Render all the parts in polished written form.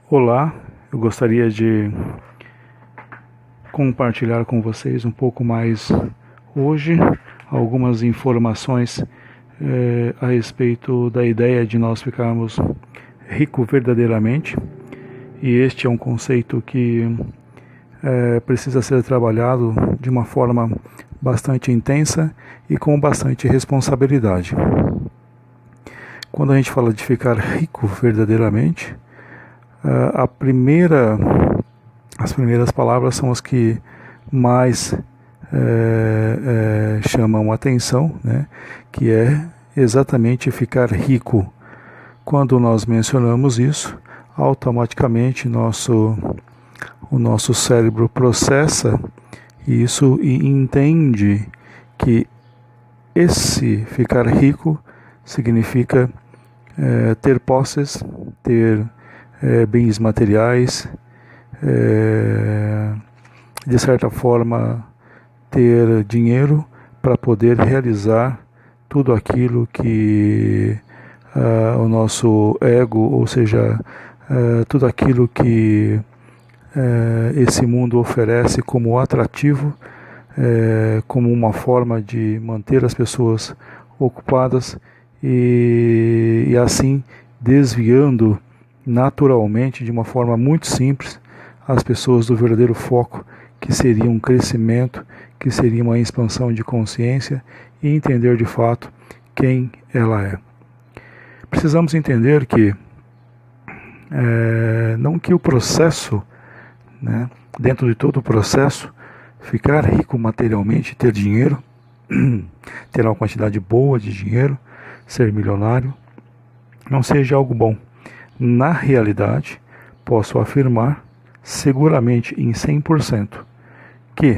Olá, eu gostaria de compartilhar com vocês um pouco mais hoje algumas informações a respeito da ideia de nós ficarmos ricos verdadeiramente. E este é um conceito que precisa ser trabalhado de uma forma bastante intensa e com bastante responsabilidade. Quando a gente fala de ficar rico verdadeiramente, as primeiras palavras são as que mais chamam a atenção, né? Que é exatamente ficar rico. Quando nós mencionamos isso, automaticamente o nosso cérebro processa isso e entende que esse ficar rico significa ter posses, ter bens materiais, de certa forma ter dinheiro para poder realizar tudo aquilo que o nosso ego, ou seja, tudo aquilo que esse mundo oferece como atrativo, como uma forma de manter as pessoas ocupadas e assim desviando naturalmente, de uma forma muito simples, as pessoas do verdadeiro foco, que seria um crescimento, que seria uma expansão de consciência e entender de fato quem ela é. Precisamos entender que não que o processo, né, dentro de todo o processo, ficar rico materialmente, ter dinheiro, ter uma quantidade boa de dinheiro, ser milionário, não seja algo bom. Na realidade, posso afirmar seguramente em 100% que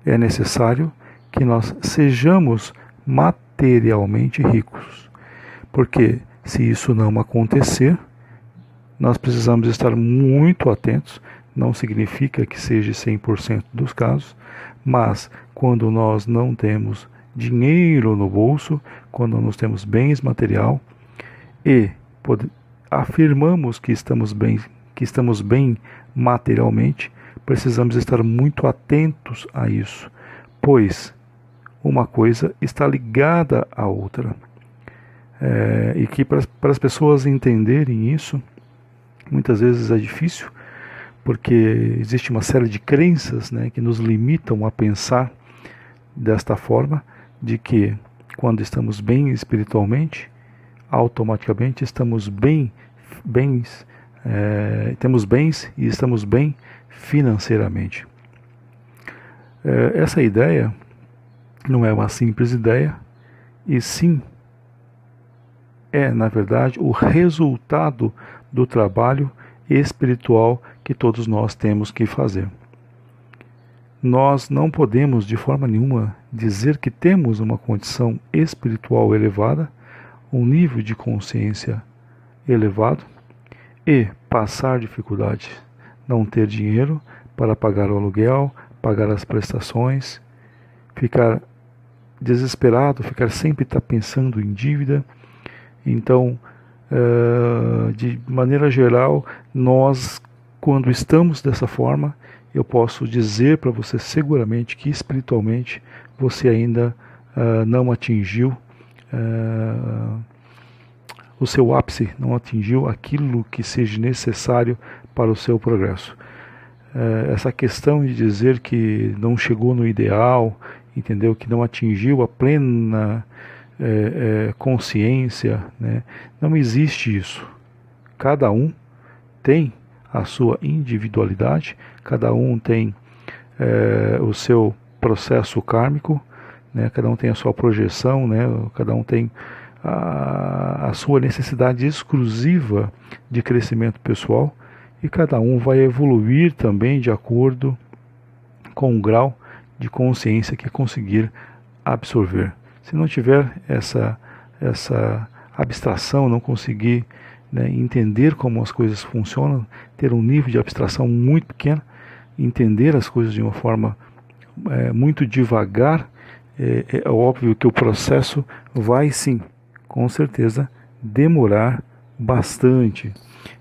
é necessário que nós sejamos materialmente ricos. Porque se isso não acontecer, nós precisamos estar muito atentos. Não significa que seja 100% dos casos, mas quando nós não temos dinheiro no bolso, quando nós temos bens material e afirmamos que estamos bem materialmente, precisamos estar muito atentos a isso, pois uma coisa está ligada à outra. E que para as pessoas entenderem isso, muitas vezes é difícil, porque existe uma série de crenças, né, que nos limitam a pensar desta forma, de que quando estamos bem espiritualmente, automaticamente estamos temos bens e estamos bem financeiramente. Essa ideia não é uma simples ideia, e sim na verdade, o resultado do trabalho espiritual que todos nós temos que fazer. Nós não podemos, de forma nenhuma, dizer que temos uma condição espiritual elevada, um nível de consciência elevado, e passar dificuldade, não ter dinheiro para pagar o aluguel, pagar as prestações, ficar desesperado, ficar sempre pensando em dívida. Então, de maneira geral, nós, quando estamos dessa forma, eu posso dizer para você seguramente que espiritualmente você ainda não atingiu o seu ápice, não atingiu aquilo que seja necessário para o seu progresso. Essa questão de dizer que não chegou no ideal, entendeu? Que não atingiu a plena consciência, né? Não existe isso. Cada um tem a sua individualidade, cada um tem o seu processo kármico, né? Cada um tem a sua projeção, né? Cada um tem a sua necessidade exclusiva de crescimento pessoal, e cada um vai evoluir também de acordo com o grau de consciência que conseguir absorver. Se não tiver essa abstração, não conseguir, né, entender como as coisas funcionam, ter um nível de abstração muito pequeno, entender as coisas de uma forma muito devagar, é óbvio que o processo vai sim, com certeza, demorar bastante.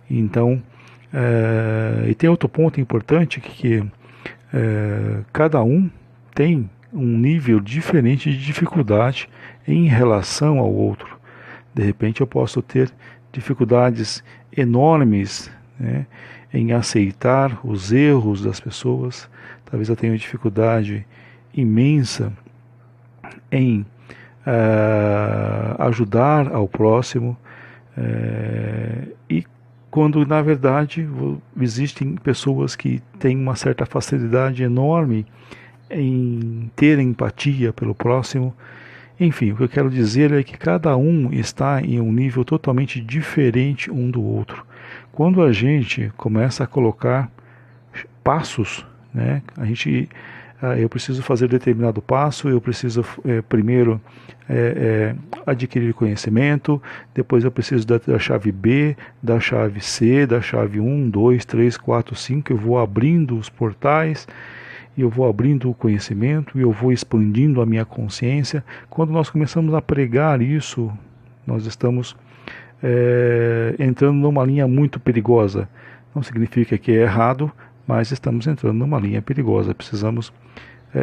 Então, e tem outro ponto importante que cada um tem um nível diferente de dificuldade em relação ao outro. De repente eu posso ter dificuldades enormes, né, em aceitar os erros das pessoas. Talvez eu tenha dificuldade imensa em ajudar ao próximo, e quando na verdade existem pessoas que têm uma certa facilidade enorme em ter empatia pelo próximo. Enfim, o que eu quero dizer é que cada um está em um nível totalmente diferente um do outro. Quando a gente começa a colocar passos, né, eu preciso fazer determinado passo, eu preciso primeiro adquirir conhecimento, depois eu preciso da chave B, da chave C, da chave 1, 2, 3, 4, 5, eu vou abrindo os portais, eu vou abrindo o conhecimento, eu vou expandindo a minha consciência. Quando nós começamos a pregar isso, nós estamos entrando numa linha muito perigosa. Não significa que é errado, mas estamos entrando numa linha perigosa. Precisamos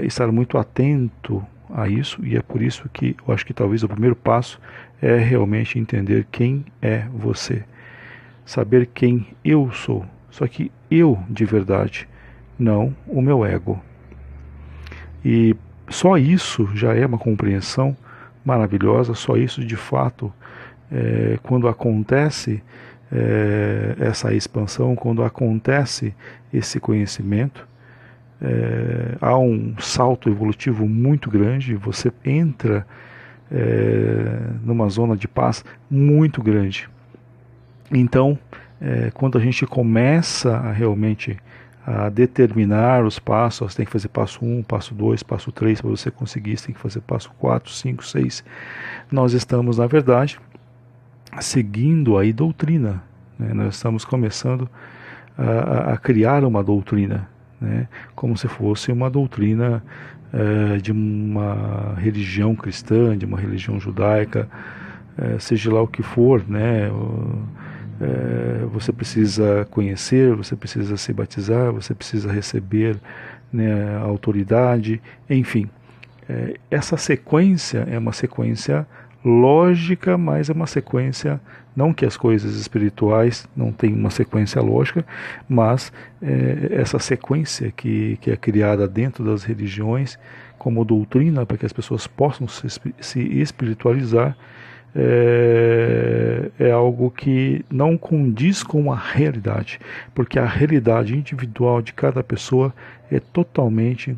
estar muito atento a isso, e é por isso que eu acho que talvez o primeiro passo é realmente entender quem é você, saber quem eu sou, só que eu de verdade, não o meu ego. E só isso já é uma compreensão maravilhosa, só isso de fato, quando acontece essa expansão, quando acontece esse conhecimento, há um salto evolutivo muito grande, você entra numa zona de paz muito grande. Então, quando a gente começa a realmente a determinar os passos, você tem que fazer passo 1, passo 2, passo 3, para você conseguir, você tem que fazer passo 4, 5, 6, nós estamos, na verdade, seguindo aí doutrina, né? Nós estamos começando a criar uma doutrina, né? Como se fosse uma doutrina de uma religião cristã, de uma religião judaica, seja lá o que for, né? Você precisa conhecer, você precisa se batizar, você precisa receber, né, a autoridade, enfim. Essa sequência é uma sequência lógica, mas é uma sequência, não que as coisas espirituais não tenham uma sequência lógica, mas essa sequência que é criada dentro das religiões como doutrina para que as pessoas possam se espiritualizar, é algo que não condiz com a realidade, porque a realidade individual de cada pessoa é totalmente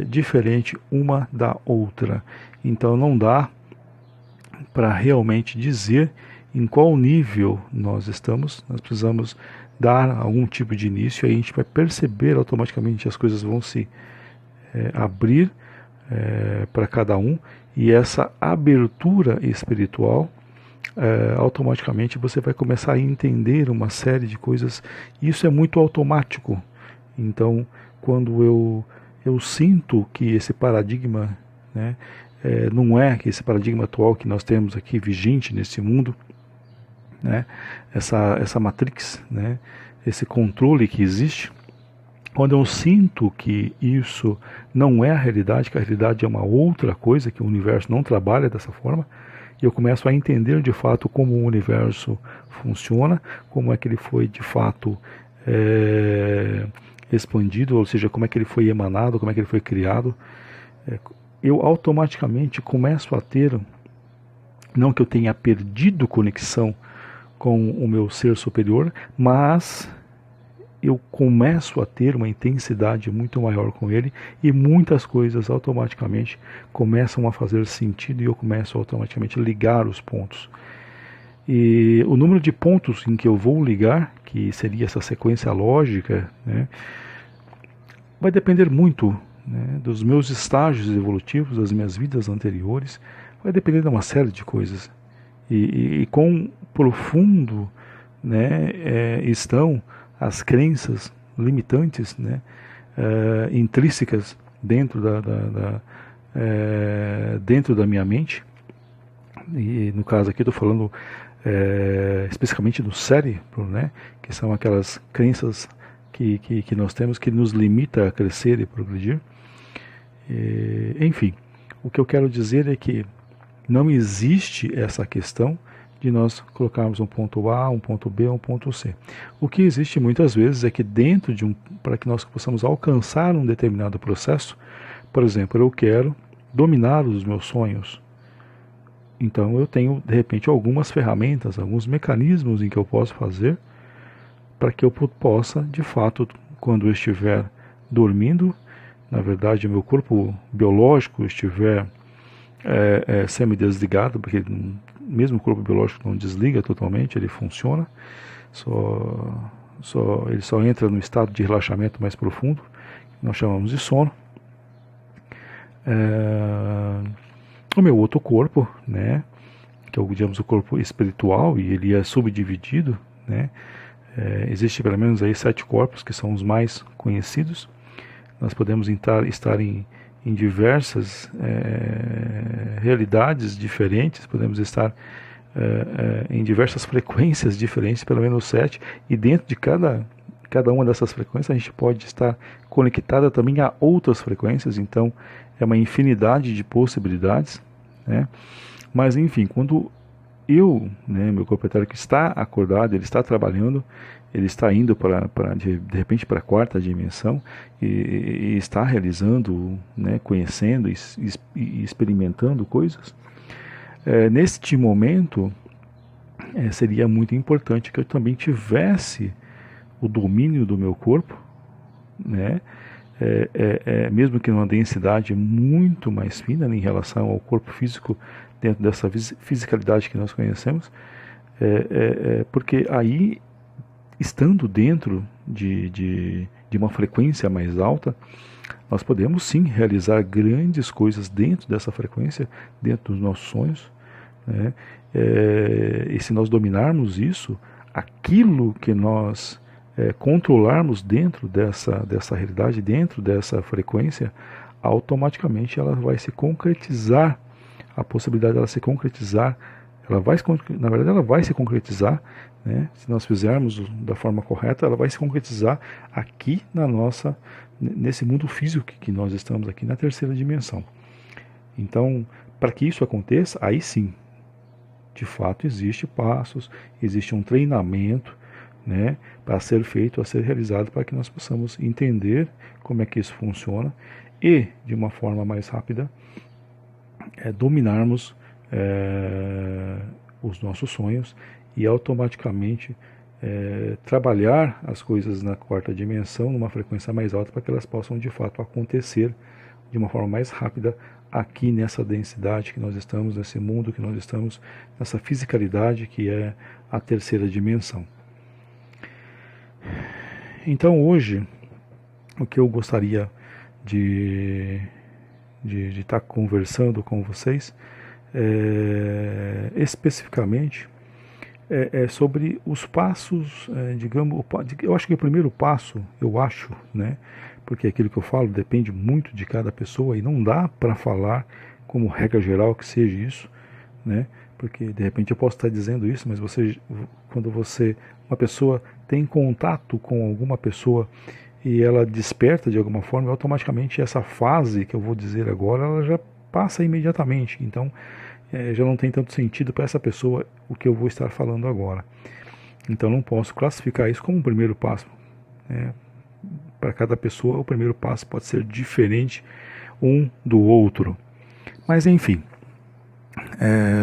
diferente uma da outra. Então não dá para realmente dizer em qual nível nós estamos. Nós precisamos dar algum tipo de início, aí a gente vai perceber automaticamente que as coisas vão se abrir para cada um, e essa abertura espiritual, automaticamente você vai começar a entender uma série de coisas. Isso é muito automático. Então, quando eu sinto que esse paradigma, né, não é que esse paradigma atual que nós temos aqui vigente nesse mundo, né, essa matrix, né, esse controle que existe, quando eu sinto que isso não é a realidade, que a realidade é uma outra coisa, que o universo não trabalha dessa forma, e eu começo a entender de fato como o universo funciona, como é que ele foi de fato expandido, ou seja, como é que ele foi emanado, como é que ele foi criado, eu automaticamente começo a ter, não que eu tenha perdido conexão com o meu ser superior, mas eu começo a ter uma intensidade muito maior com ele, e muitas coisas automaticamente começam a fazer sentido, e eu começo automaticamente a ligar os pontos. E o número de pontos em que eu vou ligar, que seria essa sequência lógica, né, vai depender muito, né, dos meus estágios evolutivos, das minhas vidas anteriores, vai depender de uma série de coisas. E quão profundo, né, estão as crenças limitantes, né, intrínsecas dentro dentro da minha mente. E no caso aqui estou falando especificamente do cérebro, né, que são aquelas crenças que nós temos que nos limita a crescer e progredir. Enfim, o que eu quero dizer é que não existe essa questão de nós colocarmos um ponto A, um ponto B, um ponto C. O que existe muitas vezes é que dentro de para que nós possamos alcançar um determinado processo, por exemplo, eu quero dominar os meus sonhos. Então eu tenho, de repente, algumas ferramentas, alguns mecanismos em que eu posso fazer para que eu possa, de fato, quando eu estiver dormindo, na verdade, o meu corpo biológico estiver semi-desligado, porque mesmo o corpo biológico não desliga totalmente, ele funciona, ele só entra no estado de relaxamento mais profundo, que nós chamamos de sono. O meu outro corpo, né, que é digamos, o corpo espiritual, e ele é subdividido, né, existe pelo menos aí 7 corpos, que são os mais conhecidos. Nós podemos estar em diversas realidades diferentes, podemos estar em diversas frequências diferentes, pelo menos 7, e dentro de cada uma dessas frequências a gente pode estar conectada também a outras frequências, então é uma infinidade de possibilidades, né? Mas enfim, quando meu corpo etérico está acordado, ele está trabalhando, ele está indo de repente para a 4ª dimensão e está realizando, né, conhecendo e experimentando coisas. Neste momento, seria muito importante que eu também tivesse o domínio do meu corpo, né? Mesmo que numa densidade muito mais fina em relação ao corpo físico, dentro dessa fisicalidade que nós conhecemos, porque aí, estando dentro de uma frequência mais alta, nós podemos sim realizar grandes coisas dentro dessa frequência, dentro dos nossos sonhos, né? E se nós dominarmos isso, aquilo que nós controlarmos dentro dessa realidade, dentro dessa frequência, automaticamente ela vai se concretizar, a possibilidade dela se concretizar, na verdade ela vai se concretizar, né? Se nós fizermos da forma correta, ela vai se concretizar aqui nesse mundo físico que nós estamos aqui na 3ª dimensão. Então, para que isso aconteça, aí sim, de fato existe passos, existe um treinamento, né, para ser feito, a ser realizado, para que nós possamos entender como é que isso funciona e, de uma forma mais rápida, dominarmos os nossos sonhos e automaticamente trabalhar as coisas na 4ª dimensão numa frequência mais alta, para que elas possam de fato acontecer de uma forma mais rápida aqui nessa densidade que nós estamos, nesse mundo que nós estamos, nessa fisicalidade que é a 3ª dimensão. Então hoje, o que eu gostaria de estar conversando com vocês especificamente sobre os passos, digamos, eu acho que o primeiro passo, né, porque aquilo que eu falo depende muito de cada pessoa e não dá para falar como regra geral que seja isso, né, porque de repente eu posso estar dizendo isso, mas quando uma pessoa tem contato com alguma pessoa e ela desperta de alguma forma, automaticamente essa fase que eu vou dizer agora, ela já passa imediatamente. Então, já não tem tanto sentido para essa pessoa o que eu vou estar falando agora. Então, não posso classificar isso como um primeiro passo. Para cada pessoa, o primeiro passo pode ser diferente um do outro. Mas, enfim,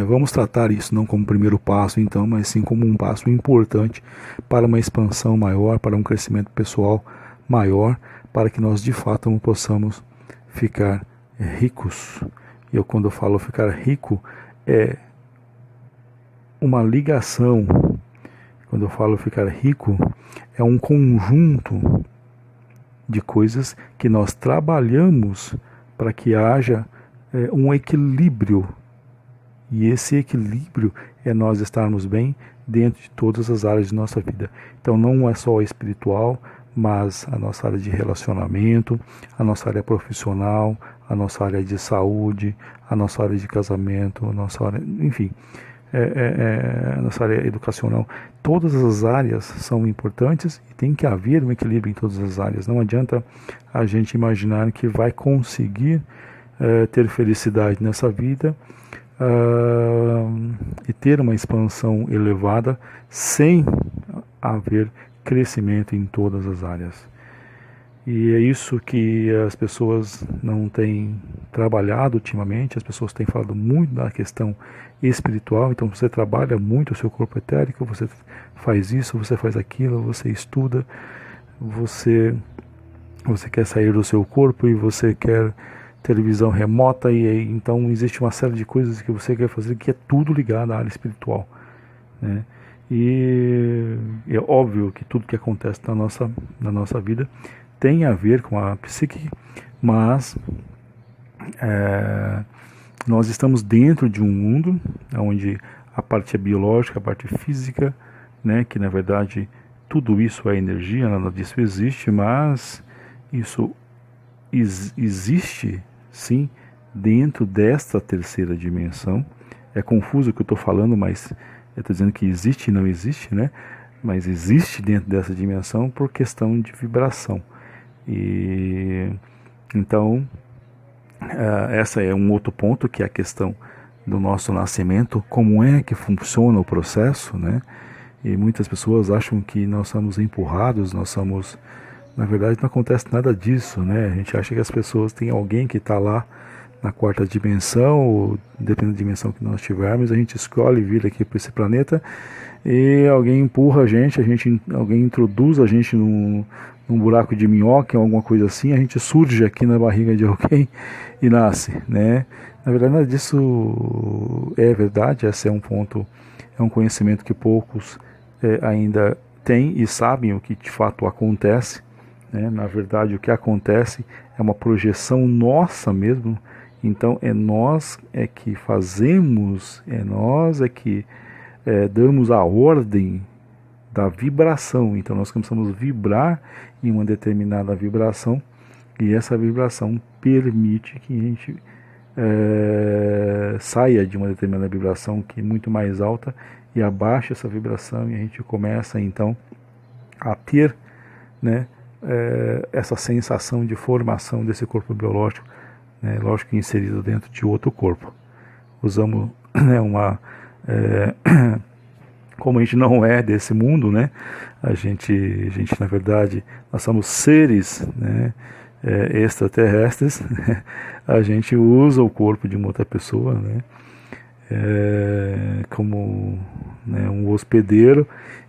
vamos tratar isso não como primeiro passo, então, mas sim como um passo importante para uma expansão maior, para um crescimento pessoal maior, para que nós de fato possamos ficar ricos. E quando eu falo ficar rico, é uma ligação. Quando eu falo ficar rico, é um conjunto de coisas que nós trabalhamos para que haja um equilíbrio. E esse equilíbrio é nós estarmos bem dentro de todas as áreas de nossa vida. Então não é só espiritual, mas a nossa área de relacionamento, a nossa área profissional, a nossa área de saúde, a nossa área de casamento, a nossa área, enfim, nossa área educacional. Todas as áreas são importantes e tem que haver um equilíbrio em todas as áreas. Não adianta a gente imaginar que vai conseguir ter felicidade nessa vida e ter uma expansão elevada sem haver crescimento em todas as áreas. E é isso que as pessoas não têm trabalhado ultimamente. As pessoas têm falado muito da questão espiritual. Então você trabalha muito o seu corpo etérico, você faz isso, você faz aquilo, você estuda, você quer sair do seu corpo e você quer ter visão remota, e então existe uma série de coisas que você quer fazer que é tudo ligado à área espiritual, né? E é óbvio que tudo que acontece na nossa vida tem a ver com a psique, mas nós estamos dentro de um mundo onde a parte é biológica, a parte física, né, que na verdade tudo isso é energia, nada disso existe, mas isso existe sim dentro desta terceira dimensão. É confuso o que eu estou falando, mas eu estou dizendo que existe e não existe, né? Mas existe dentro dessa dimensão por questão de vibração. E então essa é um outro ponto, que é a questão do nosso nascimento, como é que funciona o processo, né? E muitas pessoas acham que nós somos empurrados, na verdade não acontece nada disso, né? A gente acha que as pessoas têm alguém que está lá na quarta dimensão, ou dependendo da dimensão que nós tivermos, a gente escolhe vir aqui para esse planeta e alguém empurra alguém introduz a gente num buraco de minhoca, alguma coisa assim, a gente surge aqui na barriga de alguém e nasce, né? Na verdade nada disso é verdade. Esse é um ponto, é um conhecimento que poucos ainda têm e sabem o que de fato acontece, né? Na verdade o que acontece é uma projeção nossa mesmo. Então é nós que fazemos, é nós que damos a ordem da vibração. Então nós começamos a vibrar em uma determinada vibração, e essa vibração permite que a gente saia de uma determinada vibração que é muito mais alta e abaixa essa vibração, e a gente começa então a ter, né, essa sensação de formação desse corpo biológico, né, lógico que inserido dentro de outro corpo. Usamos, né, como a gente não é desse mundo, né, a gente na verdade, nós somos seres, né, extraterrestres, a gente usa o corpo de uma outra pessoa, né, como, né, um hospedeiro,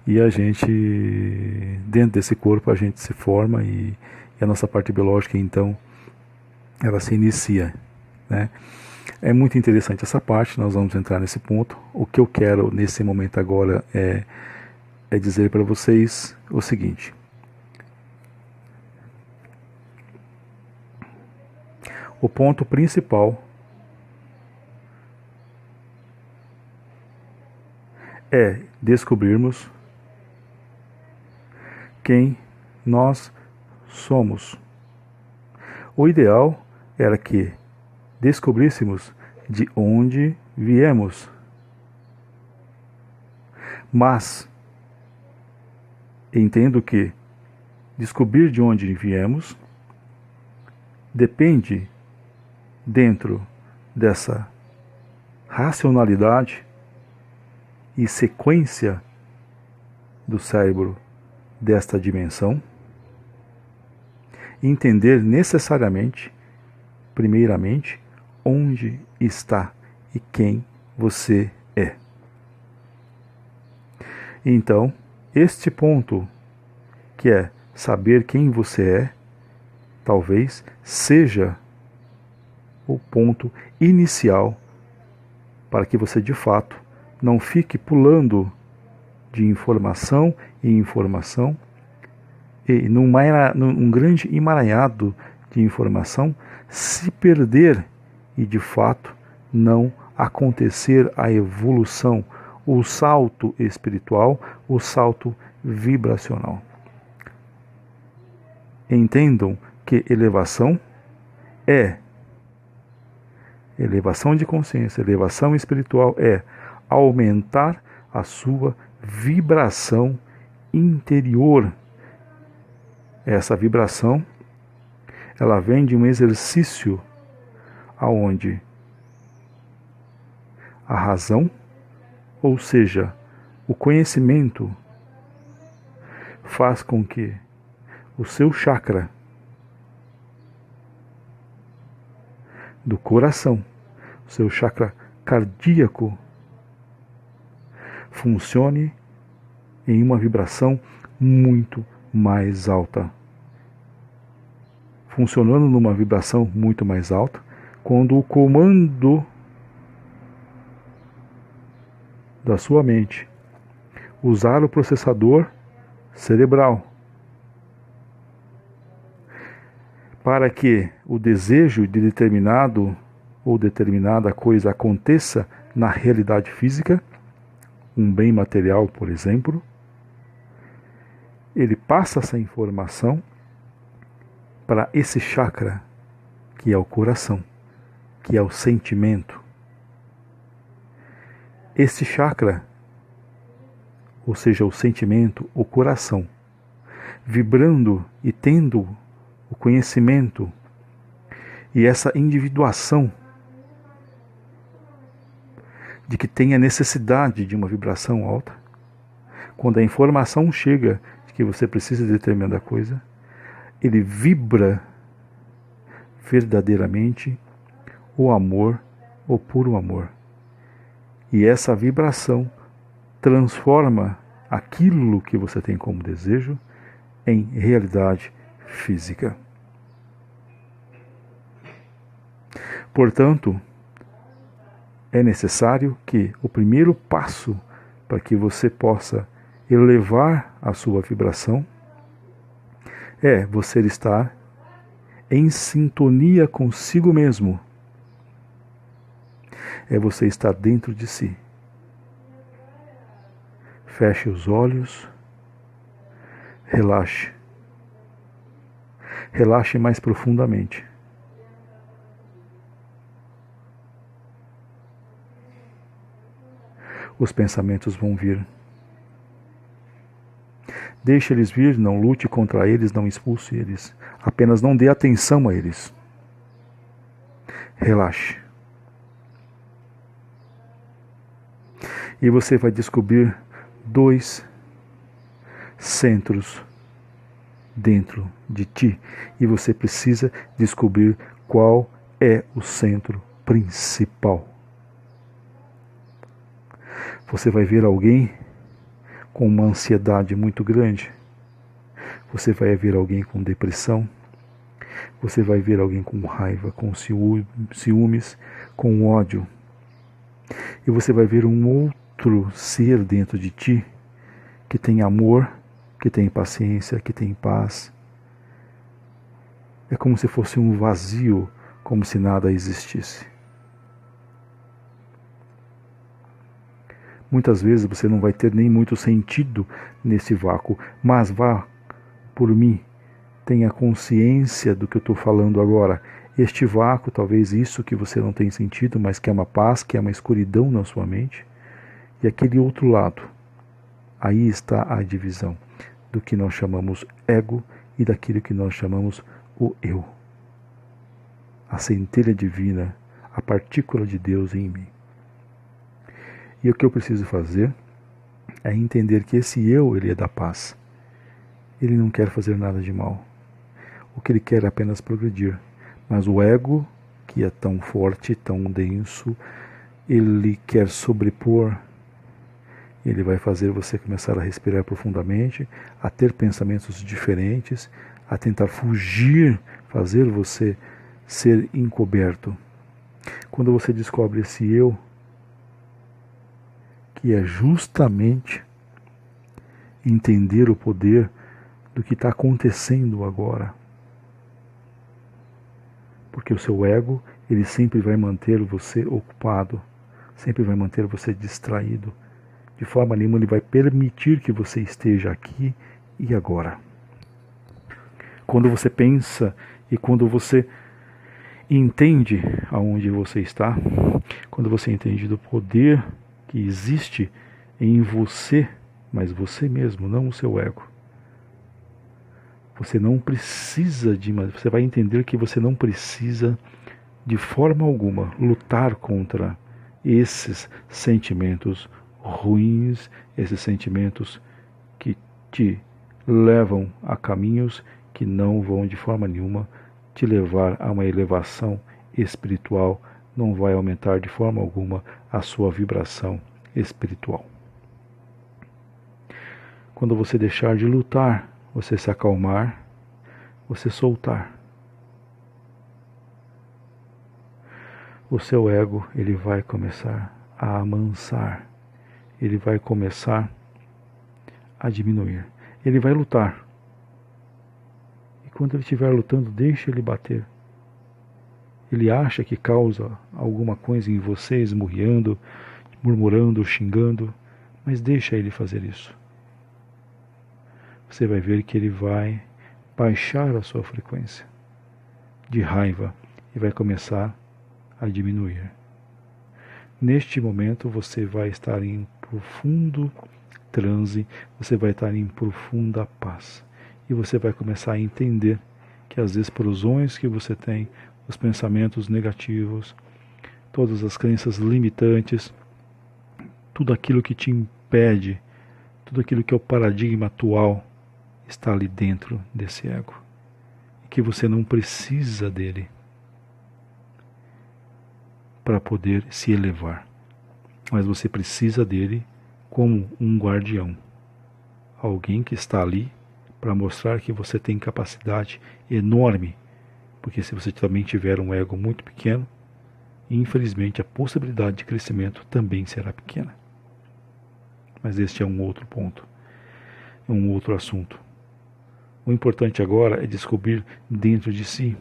e a gente, dentro desse corpo, a gente se forma, e a nossa parte biológica, então, ela se inicia, né. É muito interessante essa parte, nós vamos entrar nesse ponto. O que eu quero nesse momento agora é dizer para vocês o seguinte: o ponto principal é descobrirmos quem nós somos. O ideal era que descobríssemos de onde viemos. Mas entendo que descobrir de onde viemos depende, dentro dessa racionalidade e sequência do cérebro desta dimensão, entender necessariamente, primeiramente, onde está e quem você é. Então, este ponto, que é saber quem você é, talvez seja o ponto inicial para que você de fato não fique pulando de informação em informação e num grande emaranhado de informação, se perder e de fato não acontecer a evolução, o salto espiritual, o salto vibracional. Entendam que elevação de consciência, elevação espiritual é aumentar a sua vibração interior. Essa vibração, ela vem de um exercício aonde a razão, ou seja, o conhecimento, faz com que o seu chakra do coração, o seu chakra cardíaco, funcione em uma vibração muito mais alta. Funcionando numa vibração muito mais alta, quando o comando da sua mente usar o processador cerebral para que o desejo de determinado ou determinada coisa aconteça na realidade física, um bem material, por exemplo, ele passa essa informação para esse chakra, que é o coração, que é o sentimento. Esse chakra, ou seja, o sentimento, o coração, vibrando e tendo o conhecimento e essa individuação de que tem a necessidade de uma vibração alta, quando a informação chega de que você precisa de determinada coisa, ele vibra verdadeiramente o amor, o puro amor. E essa vibração transforma aquilo que você tem como desejo em realidade física. Portanto, é necessário que o primeiro passo para que você possa elevar a sua vibração é você estar em sintonia consigo mesmo. É você estar dentro de si. Feche os olhos, relaxe. Relaxe mais profundamente. Os pensamentos vão vir. Deixe eles vir, não lute contra eles, não expulse eles. Apenas não dê atenção a eles. Relaxe. E você vai descobrir 2 centros dentro de ti. E você precisa descobrir qual é o centro principal. Você vai ver alguém com uma ansiedade muito grande. Você vai ver alguém com depressão. Você vai ver alguém com raiva, com ciúmes, com ódio. E você vai ver um outro ser dentro de ti que tem amor, que tem paciência, que tem paz. É como se fosse um vazio, como se nada existisse. Muitas vezes você não vai ter nem muito sentido nesse vácuo, mas vá por mim, tenha consciência do que eu estou falando agora. Este vácuo, talvez isso que você não tem sentido, mas que é uma paz, que é uma escuridão na sua mente, e aquele outro lado, aí está a divisão do que nós chamamos ego e daquilo que nós chamamos o eu. A centelha divina, a partícula de Deus em mim. E o que eu preciso fazer é entender que esse eu, ele é da paz. Ele não quer fazer nada de mal. O que ele quer é apenas progredir. Mas o ego, que é tão forte, tão denso, ele quer sobrepor. Ele vai fazer você começar a respirar profundamente, a ter pensamentos diferentes, a tentar fugir, fazer você ser encoberto. Quando você descobre esse eu, que é justamente entender o poder do que está acontecendo agora. Porque o seu ego, ele sempre vai manter você ocupado, sempre vai manter você distraído. De forma nenhuma ele vai permitir que você esteja aqui e agora. Quando você pensa e quando você entende aonde você está, quando você entende do poder que existe em você, mas você mesmo, não o seu ego. Você não precisa você vai entender que você não precisa de forma alguma lutar contra esses sentimentos ruins, esses sentimentos que te levam a caminhos que não vão de forma nenhuma te levar a uma elevação espiritual, não vai aumentar de forma alguma a sua vibração espiritual. Quando você deixar de lutar, você se acalmar, você soltar, o seu ego ele vai começar a amansar, ele vai começar a diminuir, ele vai lutar. E quando ele estiver lutando, deixe ele bater. Ele acha que causa alguma coisa em você, esmurriando, murmurando, xingando, mas deixa ele fazer isso. Você vai ver que ele vai baixar a sua frequência de raiva e vai começar a diminuir. Neste momento você vai estar em profundo transe, você vai estar em profunda paz. E você vai começar a entender que as explosões que você tem, os pensamentos negativos, todas as crenças limitantes, tudo aquilo que te impede, tudo aquilo que é o paradigma atual, está ali dentro desse ego. E que você não precisa dele para poder se elevar. Mas você precisa dele como um guardião. Alguém que está ali para mostrar que você tem capacidade enorme. Porque se você também tiver um ego muito pequeno, infelizmente a possibilidade de crescimento também será pequena. Mas este é um outro ponto, é um outro assunto. O importante agora é descobrir dentro de si.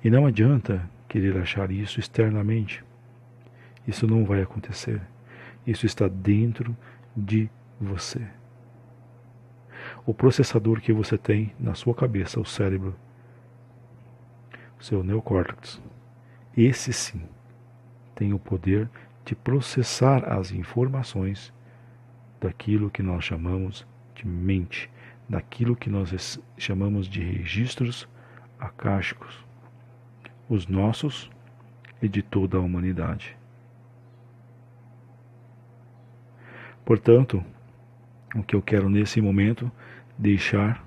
E não adianta querer achar isso externamente. Isso não vai acontecer. Isso está dentro de você. O processador que você tem na sua cabeça, o cérebro, o seu neocórtex, esse sim tem o poder de processar as informações daquilo que nós chamamos de mente, daquilo que nós chamamos de registros akáshicos, os nossos e de toda a humanidade. Portanto, o que eu quero nesse momento deixar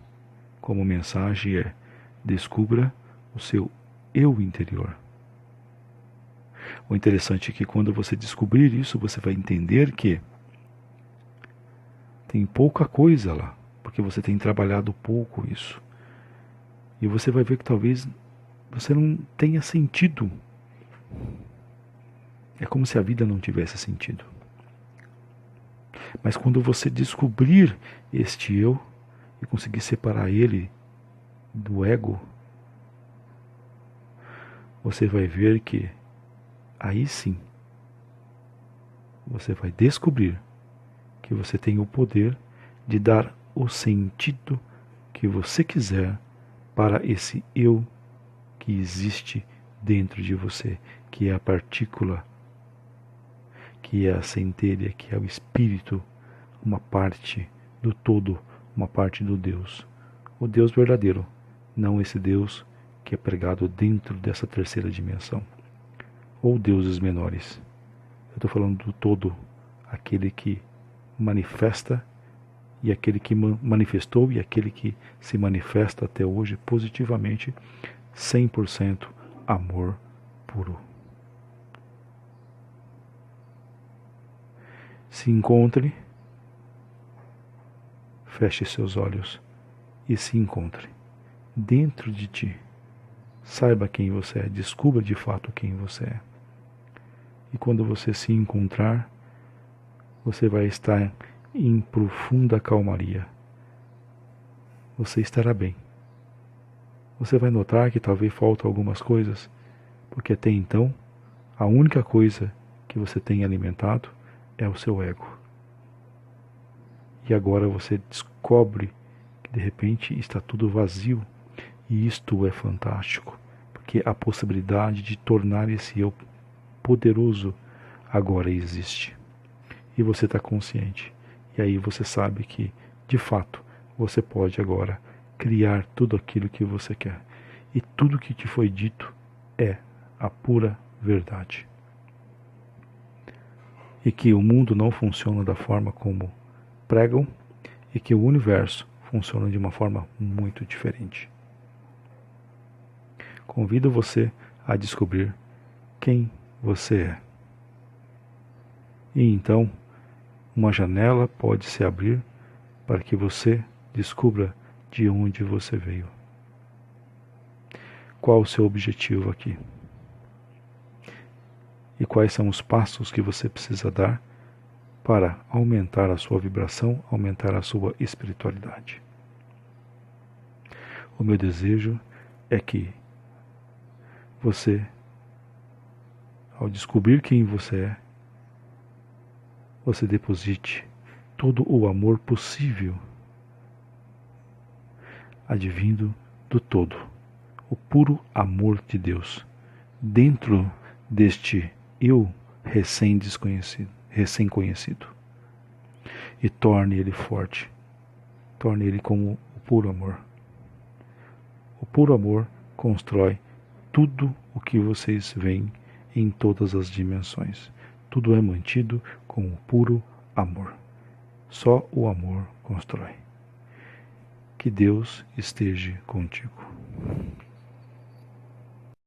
como mensagem é: descubra o seu eu interior. O interessante é que quando você descobrir isso, você vai entender que tem pouca coisa lá, porque você tem trabalhado pouco isso. E você vai ver que talvez você não tenha sentido. É como se a vida não tivesse sentido. Mas quando você descobrir este eu e conseguir separar ele do ego, você vai ver que aí sim você vai descobrir que você tem o poder de dar o sentido que você quiser para esse eu que existe dentro de você, que é a partícula, que é a centelha, que é o espírito, uma parte do todo, uma parte do Deus. O Deus verdadeiro, não esse Deus que é pregado dentro dessa terceira dimensão, ou deuses menores. Eu estou falando do todo, aquele que manifesta e aquele que manifestou e aquele que se manifesta até hoje positivamente, 100% amor puro. Se encontre, feche seus olhos e se encontre dentro de ti. Saiba quem você é, descubra de fato quem você é. E quando você se encontrar, você vai estar em profunda calmaria. Você estará bem. Você vai notar que talvez faltam algumas coisas, porque até então, a única coisa que você tem alimentado é o seu ego. E agora você descobre que de repente está tudo vazio. E isto é fantástico, porque a possibilidade de tornar esse eu poderoso agora existe. E você está consciente. E aí você sabe que, de fato, você pode agora criar tudo aquilo que você quer. E tudo que te foi dito é a pura verdade. E que o mundo não funciona da forma como pregam e que o universo funciona de uma forma muito diferente. Convido você a descobrir quem você é. E então, uma janela pode se abrir para que você descubra de onde você veio. Qual o seu objetivo aqui? E quais são os passos que você precisa dar para aumentar a sua vibração, aumentar a sua espiritualidade. O meu desejo é que você, ao descobrir quem você é, você deposite todo o amor possível advindo do todo, o puro amor de Deus, dentro deste eu recém-conhecido, e torne ele forte, torne ele como o puro amor. O puro amor constrói tudo o que vocês veem em todas as dimensões. Tudo é mantido com o puro amor. Só o amor constrói. Que Deus esteja contigo.